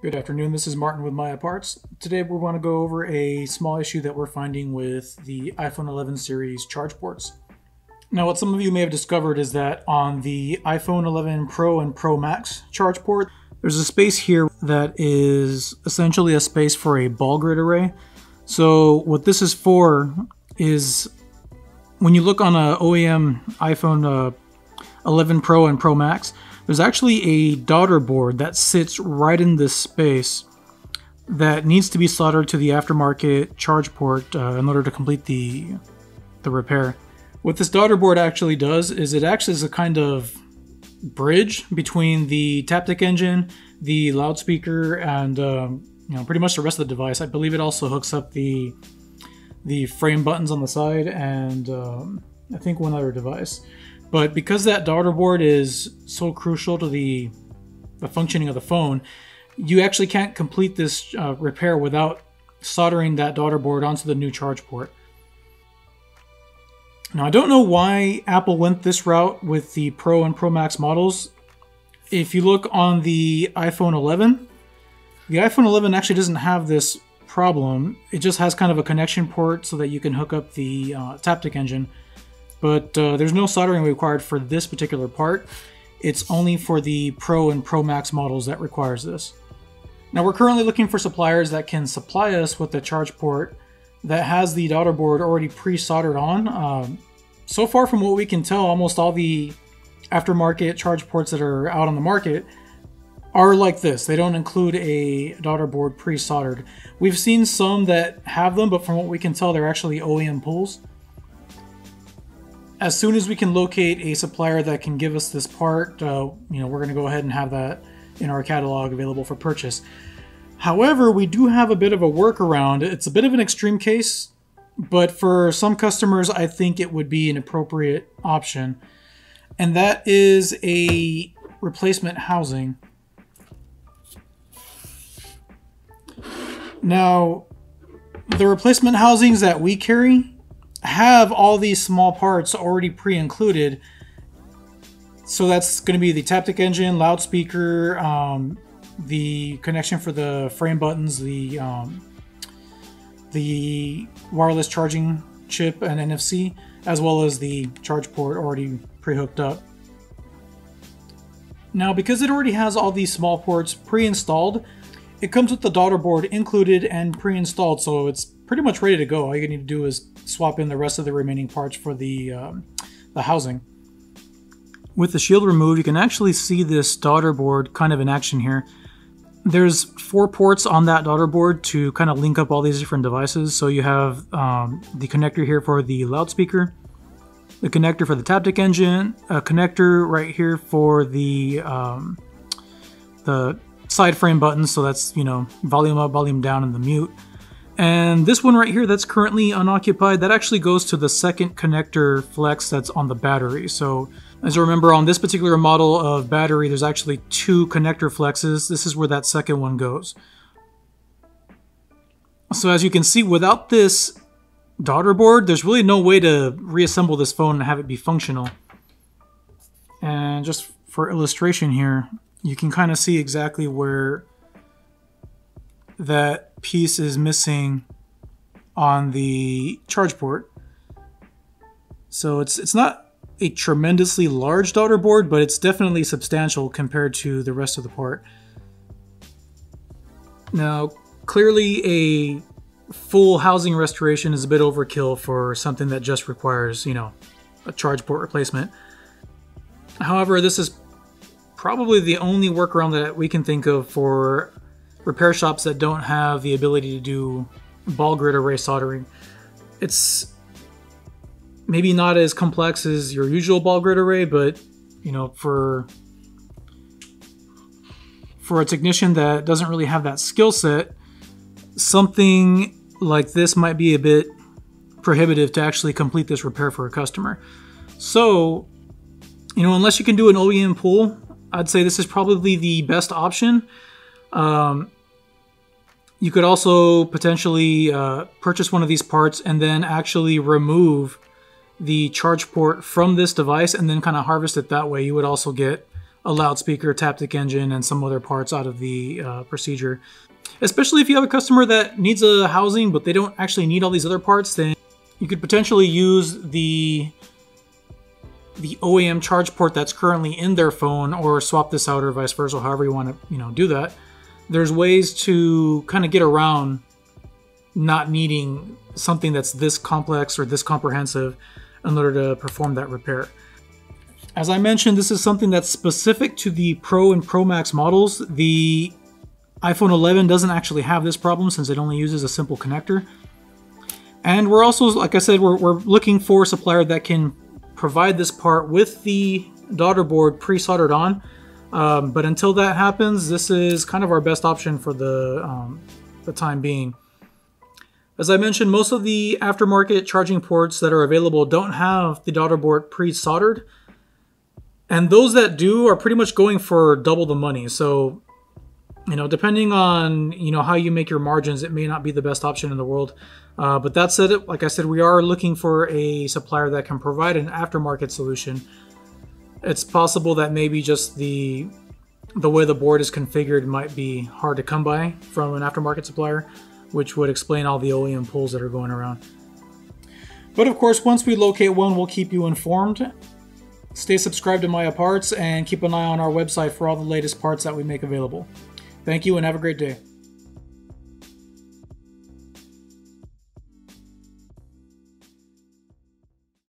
Good afternoon, this is Martin with Maya Parts. Today we want to go over a small issue that we're finding with the iPhone 11 series charge ports. Now what some of you may have discovered is that on the iPhone 11 Pro and Pro Max charge port, there's a space here that is essentially a space for a ball grid array. So what this is for is when you look on a OEM iPhone 11 Pro and Pro Max, there's actually a daughter board that sits right in this space that needs to be soldered to the aftermarket charge port in order to complete the repair. What this daughter board actually does is it acts as a kind of bridge between the Taptic engine, the loudspeaker, and pretty much the rest of the device. I believe it also hooks up the frame buttons on the side and I think one other device. But because that daughter board is so crucial to the functioning of the phone, you actually can't complete this repair without soldering that daughter board onto the new charge port. Now, I don't know why Apple went this route with the Pro and Pro Max models. If you look on the iPhone 11, the iPhone 11 actually doesn't have this problem. It just has kind of a connection port so that you can hook up the Taptic engine. But there's no soldering required for this particular part. It's only for the Pro and Pro Max models that requires this. Now we're currently looking for suppliers that can supply us with a charge port that has the daughter board already pre-soldered on. So far from what we can tell, almost all the aftermarket charge ports that are out on the market are like this. They don't include a daughter board pre-soldered. We've seen some that have them, but from what we can tell, they're actually OEM pulls. As soon as we can locate a supplier that can give us this part, we're going to go ahead and have that in our catalog available for purchase. However, we do have a bit of a workaround. It's a bit of an extreme case, but for some customers, I think it would be an appropriate option. And that is a replacement housing. Now, the replacement housings that we carry have all these small parts already pre-included. So that's going to be the Taptic engine, loudspeaker, the connection for the frame buttons, the wireless charging chip and NFC, as well as the charge port already pre-hooked up. Now, because it already has all these small ports pre-installed, it comes with the daughter board included and pre-installed, so it's pretty much ready to go. All you need to do is swap in the rest of the remaining parts for the housing. With the shield removed, you can actually see this daughter board kind of in action here. There's 4 ports on that daughter board to kind of link up all these different devices. So you have the connector here for the loudspeaker, the connector for the Taptic engine, a connector right here for the side frame buttons, so that's, volume up, volume down, and the mute. And this one right here that's currently unoccupied, that actually goes to the second connector flex that's on the battery. So as you remember, on this particular model of battery, there's actually 2 connector flexes. This is where that second one goes. So as you can see, without this daughter board, there's really no way to reassemble this phone and have it be functional. And just for illustration here, you can kind of see exactly where that piece is missing on the charge port. So it's not a tremendously large daughter board, but it's definitely substantial compared to the rest of the part. Now, clearly a full housing restoration is a bit overkill for something that just requires, a charge port replacement. However, this is probably the only workaround that we can think of for repair shops that don't have the ability to do ball grid array soldering. It's maybe not as complex as your usual ball grid array, but for a technician that doesn't really have that skill set, something like this might be a bit prohibitive to actually complete this repair for a customer. So, unless you can do an OEM pull, I'd say this is probably the best option. You could also potentially purchase one of these parts and then actually remove the charge port from this device and then kind of harvest it that way. You would also get a loudspeaker, Taptic engine, and some other parts out of the procedure. Especially if you have a customer that needs a housing, but they don't actually need all these other parts, then you could potentially use the OEM charge port that's currently in their phone, or swap this out, or vice versa, however you want to do that. There's ways to kind of get around not needing something that's this complex or this comprehensive in order to perform that repair. As I mentioned, this is something that's specific to the Pro and Pro Max models. The iPhone 11 doesn't actually have this problem since it only uses a simple connector. And we're also, like I said, we're looking for a supplier that can provide this part with the daughter board pre-soldered on. But until that happens, this is kind of our best option for the time being. As I mentioned, most of the aftermarket charging ports that are available don't have the daughter board pre-soldered. And those that do are pretty much going for double the money. So, depending on, how you make your margins, it may not be the best option in the world. But that said, like I said, we are looking for a supplier that can provide an aftermarket solution. It's possible that maybe just the way the board is configured might be hard to come by from an aftermarket supplier, which would explain all the OEM pulls that are going around. But of course, once we locate one, we'll keep you informed. Stay subscribed to Maya Parts and keep an eye on our website for all the latest parts that we make available. Thank you and have a great day.